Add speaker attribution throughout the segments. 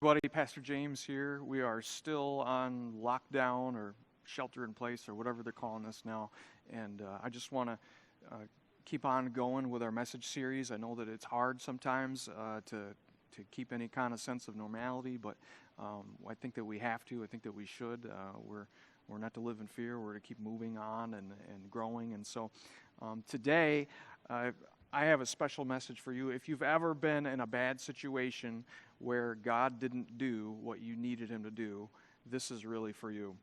Speaker 1: Everybody, Pastor James here. We are still on lockdown or shelter in place or whatever they're calling this now. And I just want to keep on going with our message series. I know that it's hard sometimes to keep any kind of sense of normality, but I think that we have to. I think that we should. We're not to live in fear. We're to keep moving on and growing. And so today, I have a special message for you. If you've ever been in a bad situation where God didn't do what you needed him to do, this is really for you.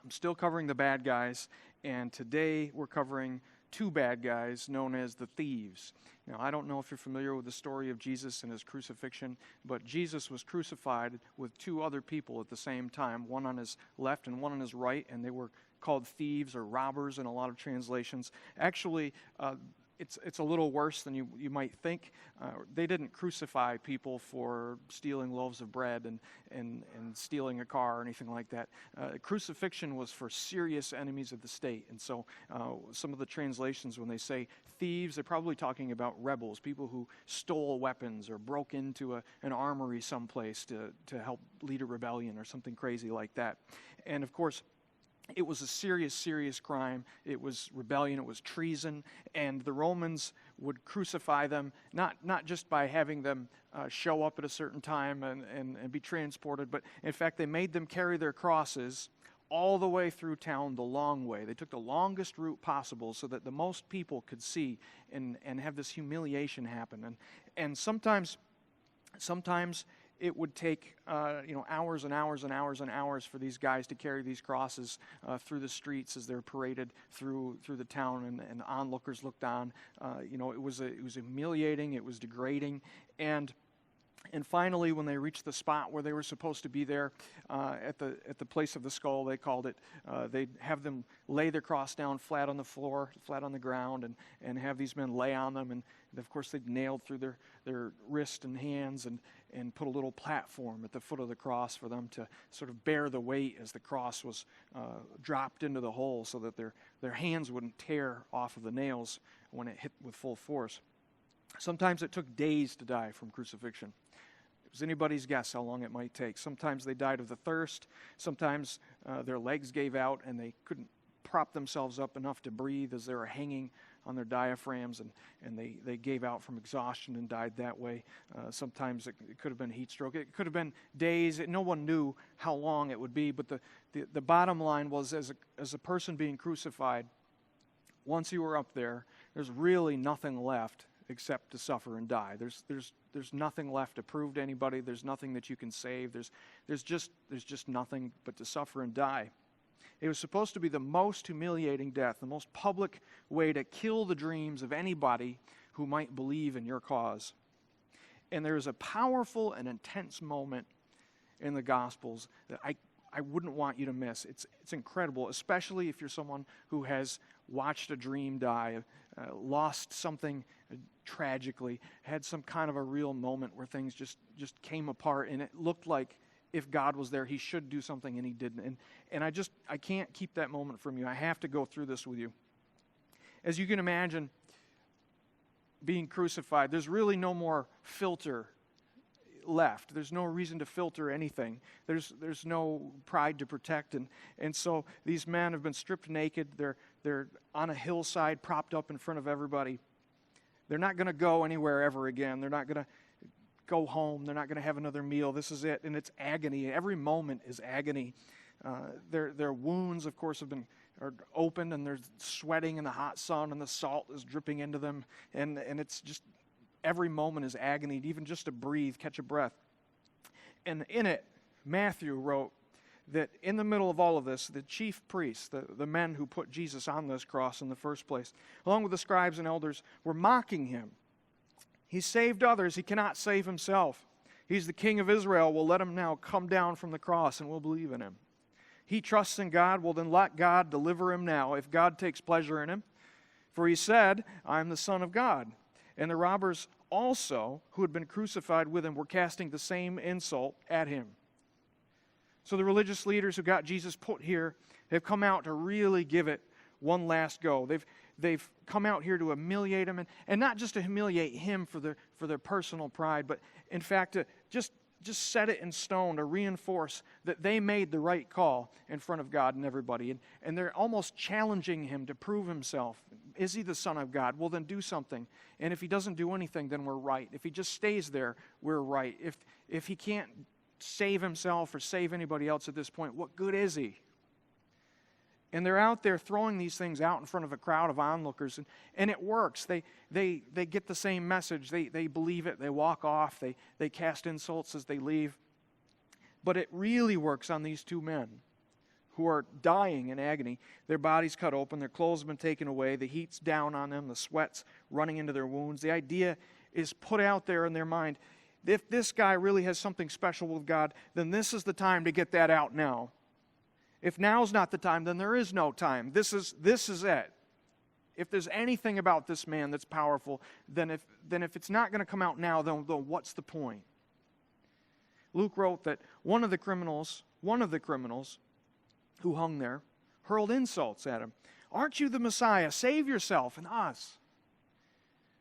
Speaker 1: I'm still covering the bad guys, and today we're covering two bad guys known as the thieves. Now, I don't know if you're familiar with the story of Jesus and his crucifixion, but Jesus was crucified with two other people at the same time, one on his left and one on his right, and they were called thieves or robbers in a lot of translations. Actually, it's a little worse than you might think. They didn't crucify people for stealing loaves of bread and stealing a car or anything like that. Crucifixion was for serious enemies of the state. And so some of the translations, when they say thieves, they're probably talking about rebels, people who stole weapons or broke into an armory someplace to help lead a rebellion or something crazy like that. And of course, it was a serious, serious crime. It was rebellion. It was treason. And the Romans would crucify them, not just by having them show up at a certain time and be transported, but in fact, they made them carry their crosses all the way through town the long way. They took the longest route possible so that the most people could see and have this humiliation happen. And sometimes it would take hours and hours and hours and hours for these guys to carry these crosses through the streets as they're paraded through the town, and onlookers looked on. It was humiliating. It was degrading, and finally, when they reached the spot where they were supposed to be there, at the place of the skull, they called it, they'd have them lay their cross down flat on the floor, flat on the ground, and have these men lay on them. And of course, they'd nailed through their wrists and hands and put a little platform at the foot of the cross for them to sort of bear the weight as the cross was dropped into the hole so that their hands wouldn't tear off of the nails when it hit with full force. Sometimes it took days to die from crucifixion. It was anybody's guess how long it might take. Sometimes they died of the thirst. Sometimes their legs gave out and they couldn't prop themselves up enough to breathe as they were hanging on their diaphragms, and they gave out from exhaustion and died that way. Sometimes it could have been heat stroke. It could have been days. No one knew how long it would be, but the bottom line was, as a person being crucified, once you were up there, there's really nothing left except to suffer and die. There's nothing left to prove to anybody. There's nothing that you can save. There's just nothing but to suffer and die. It was supposed to be the most humiliating death, the most public way to kill the dreams of anybody who might believe in your cause. And there is a powerful and intense moment in the Gospels that I wouldn't want you to miss. It's incredible, especially if you're someone who has watched a dream die, lost something tragically, had some kind of a real moment where things just came apart, and it looked like if God was there, he should do something, and he didn't. And I can't keep that moment from you. I have to go through this with you. As you can imagine, being crucified, there's really no more filter left. There's no reason to filter anything. There's no pride to protect, and so these men have been stripped naked. They're on a hillside, propped up in front of everybody. They're not going to go anywhere ever again. They're not going to go home. They're not going to have another meal. This is it, and it's agony. Every moment is agony. Their wounds, of course, are open, and they're sweating in the hot sun, and the salt is dripping into them, and it's just every moment is agony, even just to breathe, catch a breath. And in it, Matthew wrote that in the middle of all of this, the chief priests, the men who put Jesus on this cross in the first place, along with the scribes and elders, were mocking him. He saved others. He cannot save himself. He's the King of Israel. We'll let him now come down from the cross and we'll believe in him. He trusts in God. Well, then let God deliver him now if God takes pleasure in him. For he said, I am the Son of God. And the robbers also, who had been crucified with him, were casting the same insult at him. So the religious leaders who got Jesus put here have come out to really give it one last go. They've come out here to humiliate him, and not just to humiliate him for their personal pride, but in fact to just just set it in stone to reinforce that they made the right call in front of God and everybody. And they're almost challenging him to prove himself. Is he the Son of God? Well, then do something. And if he doesn't do anything, then we're right. If he just stays there, we're right. If he can't save himself or save anybody else at this point, what good is he? And they're out there throwing these things out in front of a crowd of onlookers, and it works. They get the same message. They believe it. They walk off. They cast insults as they leave. But it really works on these two men who are dying in agony. Their bodies cut open. Their clothes have been taken away. The heat's down on them. The sweat's running into their wounds. The idea is put out there in their mind. If this guy really has something special with God, then this is the time to get that out now. If now's not the time, then there is no time. This is it. If there's anything about this man that's powerful, then if it's not going to come out now, then what's the point? Luke wrote that one of the criminals who hung there hurled insults at him. Aren't you the Messiah? Save yourself and us.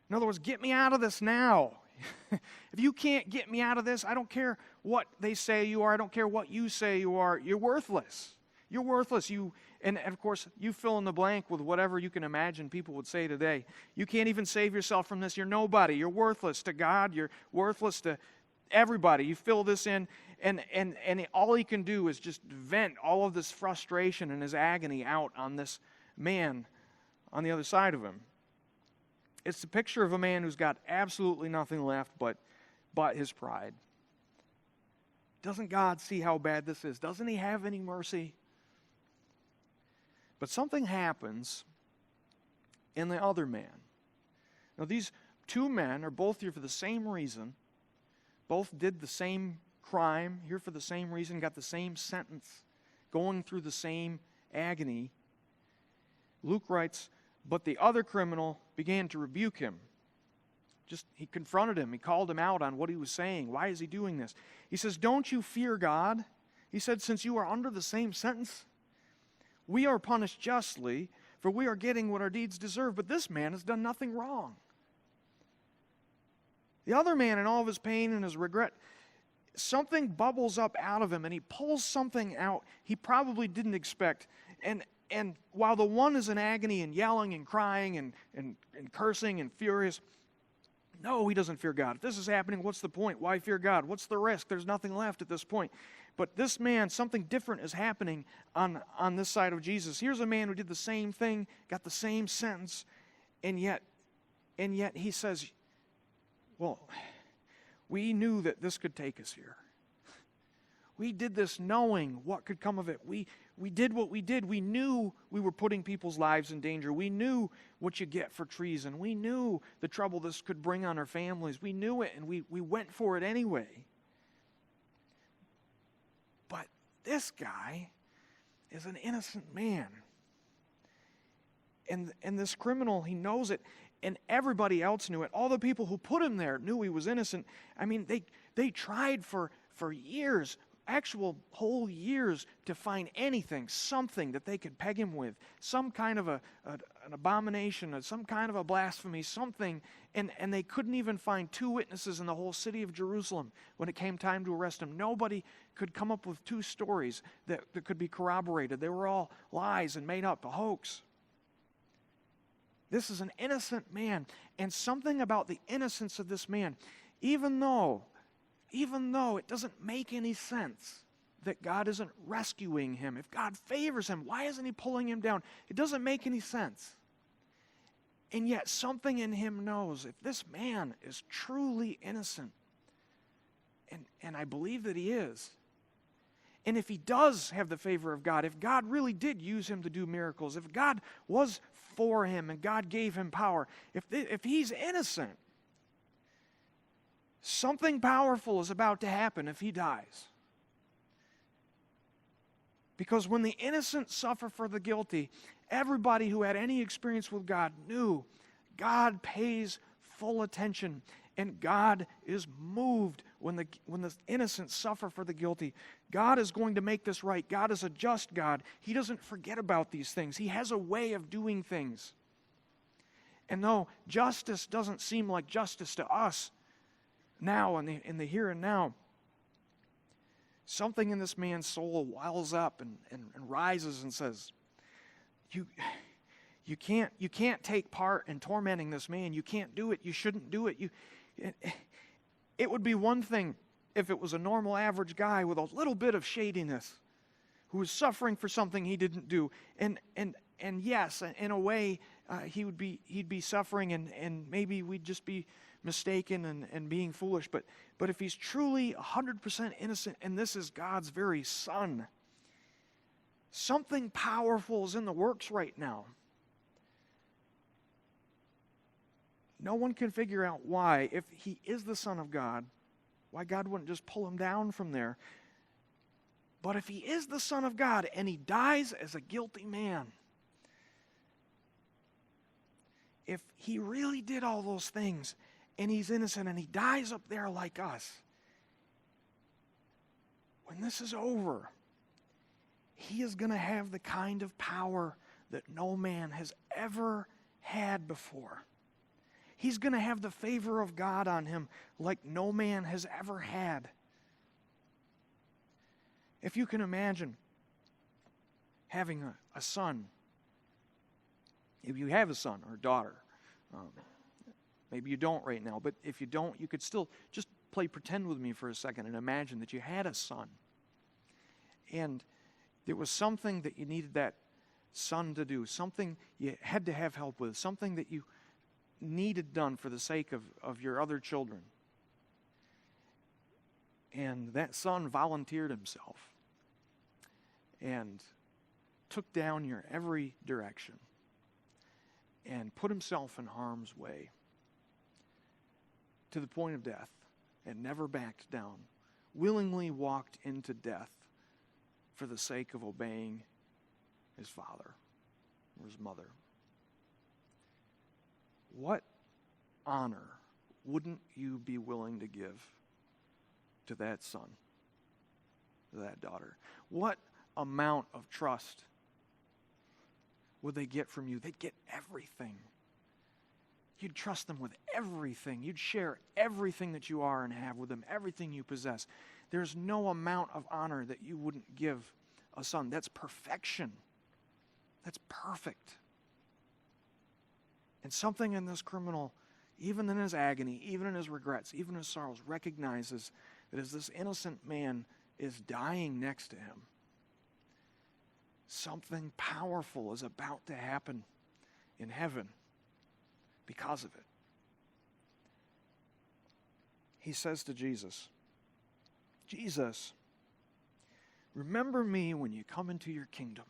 Speaker 1: In other words, get me out of this now. If you can't get me out of this, I don't care what they say you are. I don't care what you say you are. You're worthless. You're worthless. And of course, you fill in the blank with whatever you can imagine people would say today. You can't even save yourself from this. You're nobody. You're worthless to God. You're worthless to everybody. You fill this in, and all he can do is just vent all of this frustration and his agony out on this man on the other side of him. It's the picture of a man who's got absolutely nothing left but his pride. Doesn't God see how bad this is? Doesn't he have any mercy? But something happens in the other man. Now, these two men are both here for the same reason. Both did the same crime, here for the same reason, got the same sentence, going through the same agony. Luke writes, but the other criminal began to rebuke him. He confronted him. He called him out on what he was saying. Why is he doing this? He says, don't you fear God? He said, since you are under the same sentence, we are punished justly, for we are getting what our deeds deserve, but this man has done nothing wrong. The other man, in all of his pain and his regret, something bubbles up out of him, and he pulls something out he probably didn't expect. And while the one is in agony and yelling and crying and cursing and furious, no, he doesn't fear God. If this is happening, what's the point? Why fear God? What's the risk? There's nothing left at this point. But this man, something different is happening on this side of Jesus. Here's a man who did the same thing, got the same sentence, and yet he says, well, we knew that this could take us here. We did this knowing what could come of it. We did what we did. We knew we were putting people's lives in danger. We knew what you get for treason. We knew the trouble this could bring on our families. We knew it, and we went for it anyway. But this guy is an innocent man. And this criminal, he knows it, and everybody else knew it. All the people who put him there knew he was innocent. I mean, they tried for years, actual whole years, to find anything, something that they could peg him with, some kind of an abomination, or some kind of a blasphemy, something, and they couldn't even find two witnesses in the whole city of Jerusalem when it came time to arrest him. Nobody could come up with two stories that could be corroborated. They were all lies and made up, a hoax. This is an innocent man, and something about the innocence of this man, even though it doesn't make any sense that God isn't rescuing him. If God favors him, why isn't he pulling him down? It doesn't make any sense. And yet something in him knows if this man is truly innocent, and I believe that he is, and if he does have the favor of God, if God really did use him to do miracles, if God was for him and God gave him power, if he's innocent, something powerful is about to happen if he dies. Because when the innocent suffer for the guilty, everybody who had any experience with God knew God pays full attention, and God is moved when the innocent suffer for the guilty. God is going to make this right. God is a just God. He doesn't forget about these things. He has a way of doing things. And though justice doesn't seem like justice to us now, in the here and now, something in this man's soul wells up and rises and says, you can't take part in tormenting this man. You can't do it. You shouldn't do it. It would be one thing if it was a normal average guy with a little bit of shadiness who was suffering for something he didn't do. And yes, in a way, he'd be suffering, and maybe we'd just be mistaken and being foolish. But if he's truly 100% innocent, and this is God's very Son, something powerful is in the works right now. No one can figure out why, if he is the Son of God, why God wouldn't just pull him down from there. But if he is the Son of God and he dies as a guilty man, if he really did all those things and he's innocent and he dies up there like us, when this is over, he is going to have the kind of power that no man has ever had before. He's going to have the favor of God on him like no man has ever had. If you can imagine having a son, if you have a son or a daughter, maybe you don't right now, but if you don't, you could still just play pretend with me for a second and imagine that you had a son. And there was something that you needed that son to do, something you had to have help with, something that you needed done for the sake of your other children. And that son volunteered himself and took down your every direction and put himself in harm's way to the point of death and never backed down, willingly walked into death for the sake of obeying his father or his mother. What honor wouldn't you be willing to give to that son, to that daughter? What amount of trust would they get from you? They'd get everything. You'd trust them with everything. You'd share everything that you are and have with them, everything you possess. There's no amount of honor that you wouldn't give a son. That's perfection. That's perfect. And something in this criminal, even in his agony, even in his regrets, even in his sorrows, recognizes that as this innocent man is dying next to him, something powerful is about to happen in heaven because of it. He says to Jesus, Jesus, remember me when you come into your kingdom.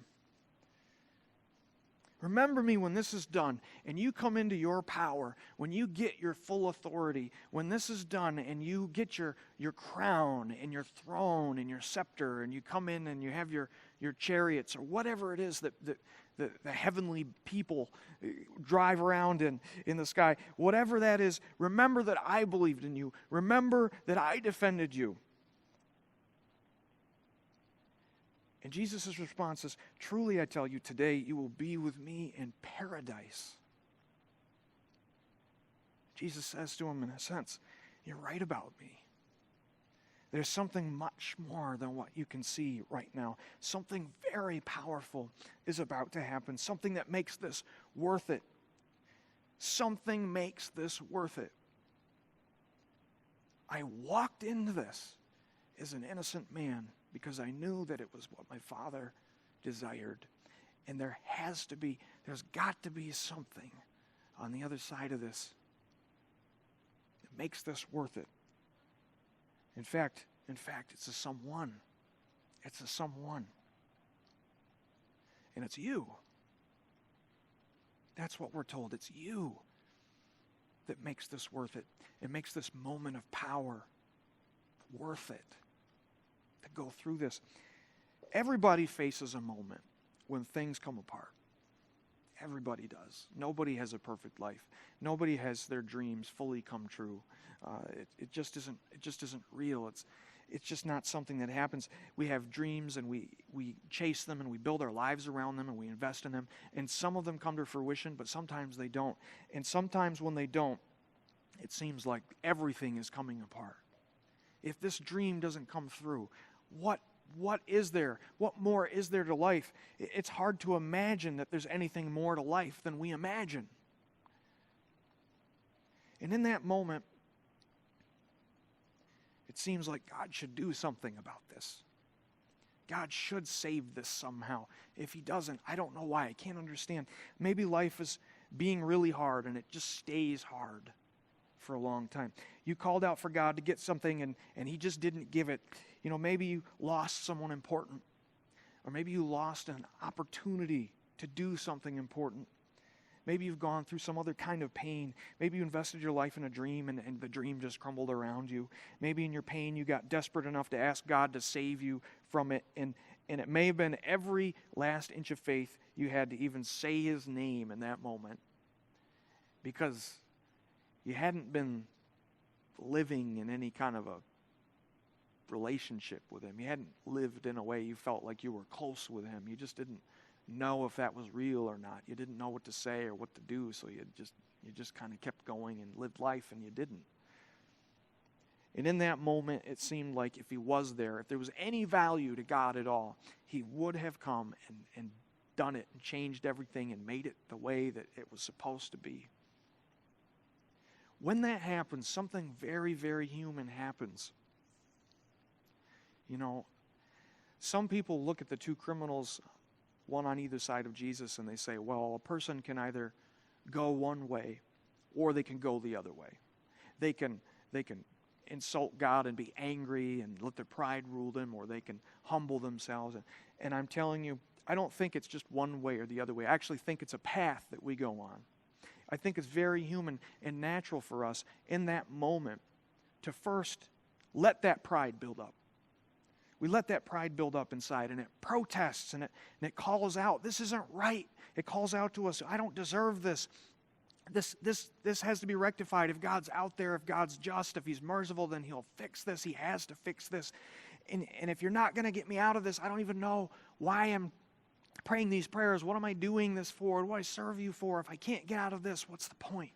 Speaker 1: Remember me when this is done and you come into your power, when you get your full authority, when this is done and you get your crown and your throne and your scepter and you come in and you have your chariots or whatever it is that the heavenly people drive around in the sky. Whatever that is, remember that I believed in you. Remember that I defended you. And Jesus' response is, truly I tell you, today you will be with me in paradise. Jesus says to him, in a sense, you're right about me. There's something much more than what you can see right now. Something very powerful is about to happen. Something that makes this worth it. Something makes this worth it. I walked into this as an innocent man because I knew that it was what my Father desired. And there's got to be something on the other side of this that makes this worth it. In fact, it's a someone. It's a someone. And it's you. That's what we're told. It's you that makes this worth it. It makes this moment of power worth it to go through this. Everybody faces a moment when things come apart. Everybody does. Nobody has a perfect life. Nobody has their dreams fully come true. It just isn't real. It's just not something that happens. We have dreams and we chase them and we build our lives around them and we invest in them. And some of them come to fruition, but sometimes they don't. And sometimes when they don't, it seems like everything is coming apart. If this dream doesn't come through, what is there? What more is there to life? It's hard to imagine that there's anything more to life than we imagine. And in that moment, it seems like God should do something about this. God should save this somehow. If he doesn't, I don't know why. I can't understand. Maybe life is being really hard and it just stays hard for a long time. You called out for God to get something and he just didn't give it. You know, maybe you lost someone important. Or maybe you lost an opportunity to do something important. Maybe you've gone through some other kind of pain. Maybe you invested your life in a dream and the dream just crumbled around you. Maybe in your pain you got desperate enough to ask God to save you from it. And it may have been every last inch of faith you had to even say his name in that moment. Because you hadn't been living in any kind of a relationship with him. You hadn't lived in a way you felt like you were close with him. You just didn't know if that was real or not. You didn't know what to say or what to do, so you just kind of kept going and lived life, and you didn't. And in that moment, it seemed like if he was there, if there was any value to God at all, he would have come and done it and changed everything and made it the way that it was supposed to be. When that happens, something very, very human happens. You know, some people look at the two criminals, one on either side of Jesus, and they say, well, a person can either go one way or they can go the other way. They can insult God and be angry and let their pride rule them, or they can humble themselves. And I'm telling you, I don't think it's just one way or the other way. I actually think it's a path that we go on. I think it's very human and natural for us in that moment to first let that pride build up. We let that pride build up inside, and it protests, and it calls out, this isn't right. It calls out to us, I don't deserve this. This has to be rectified. If God's out there, if God's just, if he's merciful, then he'll fix this. He has to fix this. And if you're not going to get me out of this, I don't even know why I'm praying these prayers. What am I doing this for? What do I serve you for? If I can't get out of this, what's the point?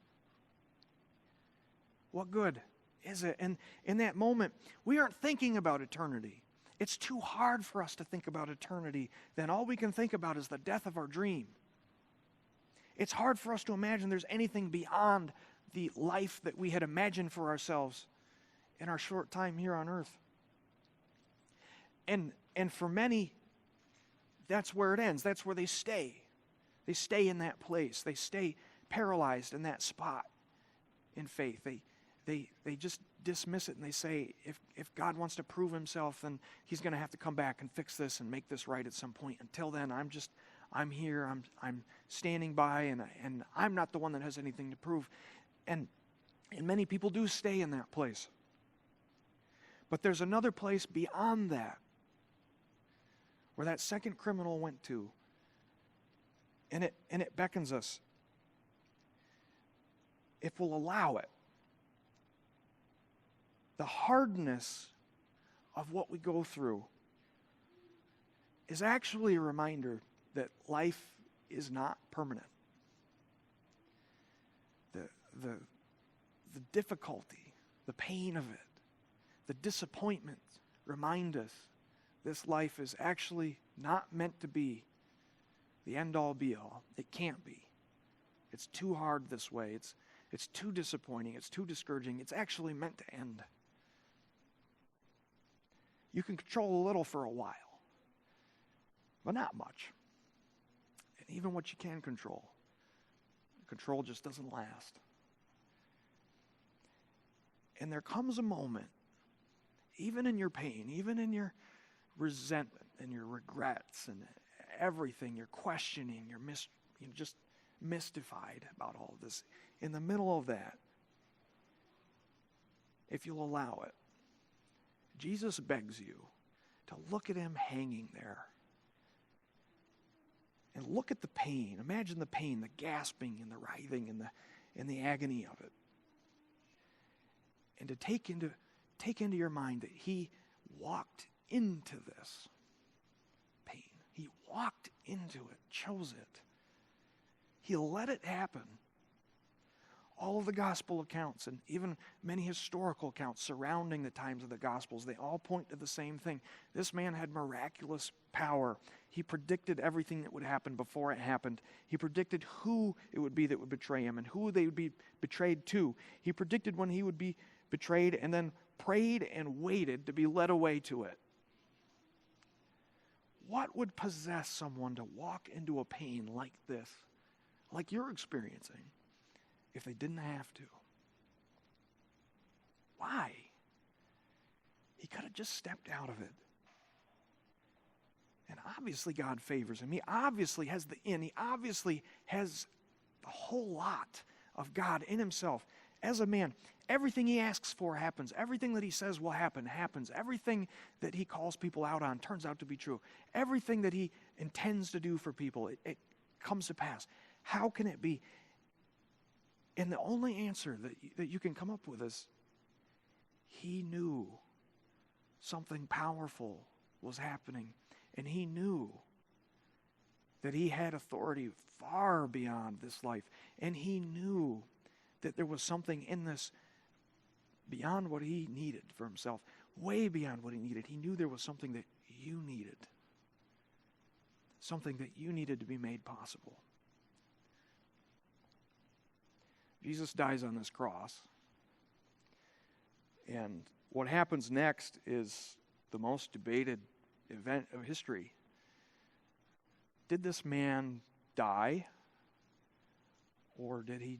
Speaker 1: What good is it? And in that moment, we aren't thinking about eternity. It's too hard for us to think about eternity. Then all we can think about is the death of our dream. It's hard for us to imagine there's anything beyond the life that we had imagined for ourselves in our short time here on earth. And for many, that's where it ends. That's where they stay. They stay in that place. They stay paralyzed in that spot in faith. They just dismiss it, and they say, if God wants to prove himself, then he's going to have to come back and fix this and make this right at some point. Until then, I'm here, I'm standing by, and I'm not the one that has anything to prove. And many people do stay in that place. But there's another place beyond that, where that second criminal went to, and it beckons us, if we'll allow it. The hardness of what we go through is actually a reminder that life is not permanent. The difficulty, the pain of it, the disappointment remind us this life is actually not meant to be the end-all be-all. It can't be. It's too hard this way. It's too disappointing. It's too discouraging. It's actually meant to end. You can control a little for a while, but not much. And even what you can control just doesn't last. And there comes a moment, even in your pain, even in your resentment and your regrets and everything, you're questioning, you're just mystified about all of this. In the middle of that, if you'll allow it, Jesus begs you to look at him hanging there and look at the pain. Imagine the pain, the gasping and the writhing and the agony of it. And to take into your mind that he walked into this pain. He walked into it, chose it. He let it happen. All of the gospel accounts and even many historical accounts surrounding the times of the gospels, they all point to the same thing. This man had miraculous power. He predicted everything that would happen before it happened. He predicted who it would be that would betray him and who they would be betrayed to. He predicted when he would be betrayed and then prayed and waited to be led away to it. What would possess someone to walk into a pain like this, like you're experiencing, if they didn't have to? Why? He could have just stepped out of it. And obviously God favors him. He obviously has the in. He obviously has a whole lot of God in himself. As a man, everything he asks for happens. Everything that he says will happen, happens. Everything that he calls people out on turns out to be true. Everything that he intends to do for people, it comes to pass. How can it be? And the only answer that you can come up with is, he knew something powerful was happening. And he knew that he had authority far beyond this life. And he knew that there was something in this beyond what he needed for himself, way beyond what he needed. He knew there was something that you needed, something that you needed to be made possible. Jesus dies on this cross, and what happens next is the most debated event of history. Did this man die, or did he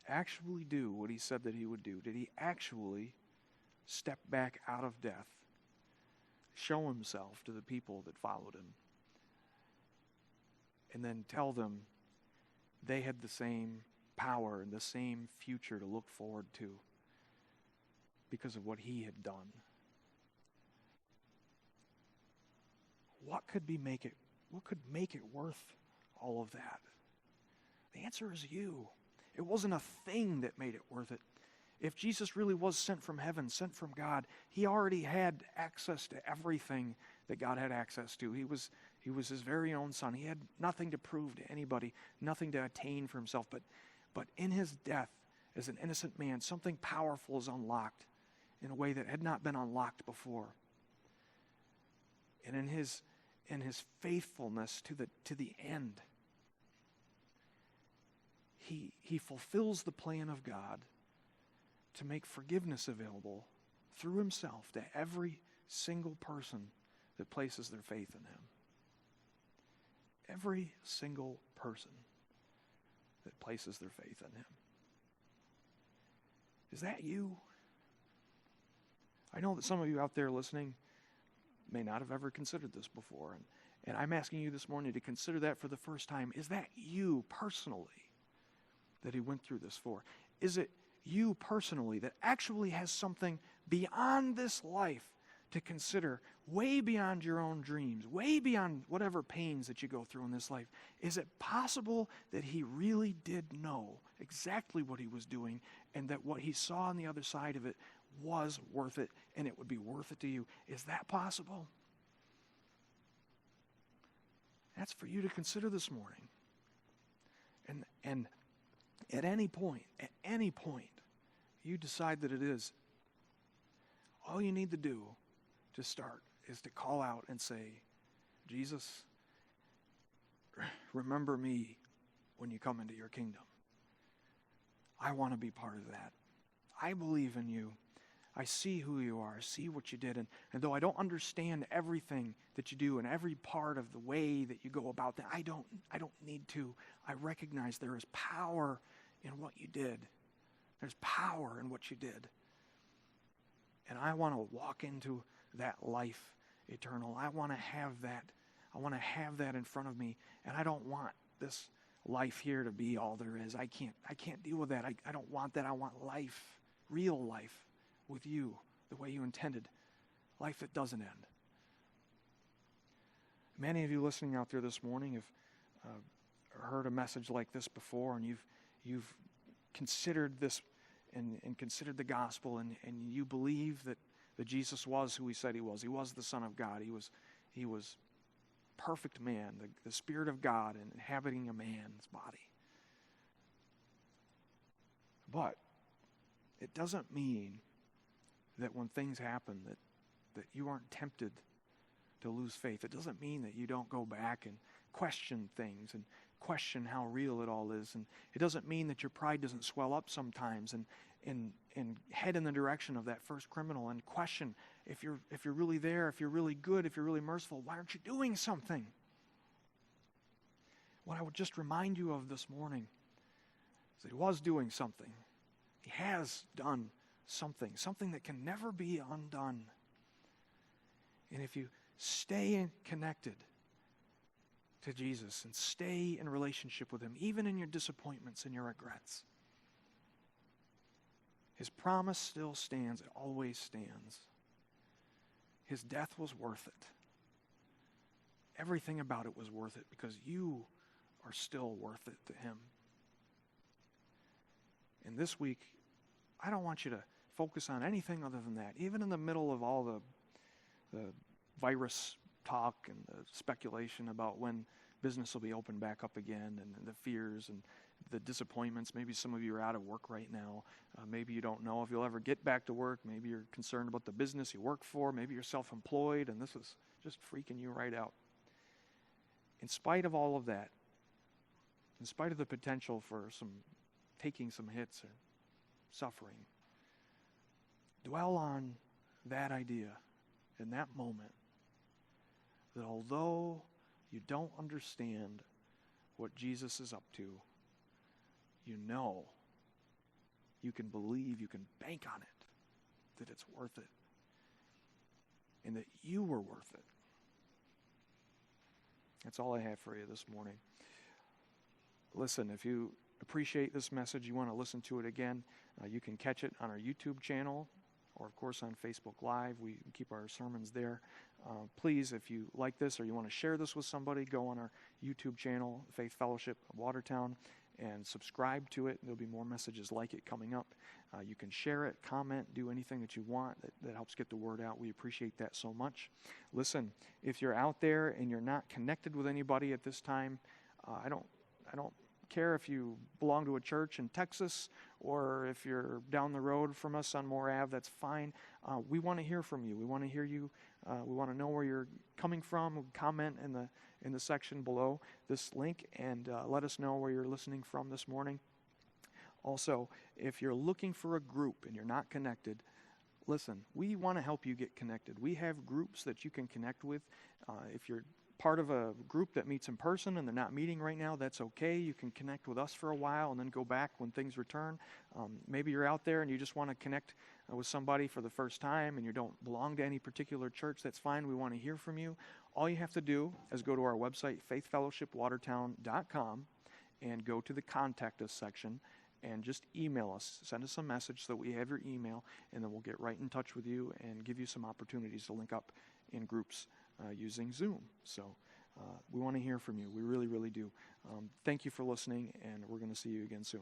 Speaker 1: actually do what he said that he would do? Did he actually step back out of death, show himself to the people that followed him, and then tell them they had the same power and the same future to look forward to because of what he had done? What could make it worth all of that? The answer is you. It wasn't a thing that made it worth it. If Jesus really was sent from heaven, sent from God, he already had access to everything that God had access to. He was his very own son. He had nothing to prove to anybody, nothing to attain for himself. But in his death, as an innocent man, something powerful is unlocked in a way that had not been unlocked before. And in his faithfulness to the end, he fulfills the plan of God to make forgiveness available through himself to every single person that places their faith in him. Every single person that places their faith in him. Is that you? I know that some of you out there listening may not have ever considered this before, and I'm asking you this morning to consider that for the first time. Is that you personally that he went through this for? Is it you personally that actually has something beyond this life to consider, way beyond your own dreams, way beyond whatever pains that you go through in this life? Is it possible that he really did know exactly what he was doing, and that what he saw on the other side of it was worth it, and it would be worth it to you? Is that possible? That's for you to consider this morning. And at any point, you decide that it is, all you need to do to start is to call out and say, Jesus, remember me when you come into your kingdom. I want to be part of that. I believe in you. I see who you are. I see what you did. And though I don't understand everything that you do and every part of the way that you go about that, I don't need to. I recognize there is power in what you did. There's power in what you did. And I want to walk into that life eternal. I want to have that. I want to have that in front of me. And I don't want this life here to be all there is. I can't deal with that. I don't want that. I want life, real life, with you, the way you intended. Life that doesn't end. Many of you listening out there this morning have heard a message like this before, and you've considered this and considered the gospel, and you believe that Jesus was who he said he was. He was the Son of God. He was perfect man, the Spirit of God inhabiting a man's body. But it doesn't mean that when things happen that you aren't tempted to lose faith. It doesn't mean that you don't go back and question things and question how real it all is. And it doesn't mean that your pride doesn't swell up sometimes and head in the direction of that first criminal and question if you're really there, if you're really good, if you're really merciful, why aren't you doing something? What I would just remind you of this morning is that he was doing something. He has done something that can never be undone. And if you stay connected to Jesus and stay in relationship with him, even in your disappointments and your regrets, his promise still stands. It always stands. His death was worth it. Everything about it was worth it because you are still worth it to him. And this week, I don't want you to focus on anything other than that. Even in the middle of all the virus talk and the speculation about when business will be open back up again and the fears and the disappointments. Maybe some of you are out of work right now. Maybe you don't know if you'll ever get back to work. Maybe you're concerned about the business you work for. Maybe you're self-employed and this is just freaking you right out. In spite of all of that, in spite of the potential for taking some hits or suffering, dwell on that idea in that moment that although you don't understand what Jesus is up to, you know, you can believe, you can bank on it, that it's worth it, and that you were worth it. That's all I have for you this morning. Listen, if you appreciate this message, you want to listen to it again, you can catch it on our YouTube channel or, of course, on Facebook Live. We keep our sermons there. Please, if you like this or you want to share this with somebody, go on our YouTube channel, Faith Fellowship Watertown, and subscribe to it. There'll be more messages like it coming up. You can share it, comment, do anything that you want that helps get the word out. We appreciate that so much. Listen, if you're out there and you're not connected with anybody at this time, I don't care if you belong to a church in Texas or if you're down the road from us on Moore Ave, that's fine. We want to hear from you. We want to hear you. We want to know where you're coming from. Comment in the section below this link and let us know where you're listening from this morning. Also, if you're looking for a group and you're not connected, listen, we want to help you get connected. We have groups that you can connect with. If you're part of a group that meets in person and they're not meeting right now, that's okay. You can connect with us for a while and then go back when things return. Maybe you're out there and you just want to connect with somebody for the first time and you don't belong to any particular church, that's fine. We want to hear from you. All you have to do is go to our website, faithfellowshipwatertown.com, and go to the Contact Us section and just email us. Send us a message so that we have your email, and then we'll get right in touch with you and give you some opportunities to link up in groups using Zoom. So we want to hear from you. We really, really do. Thank you for listening, and we're going to see you again soon.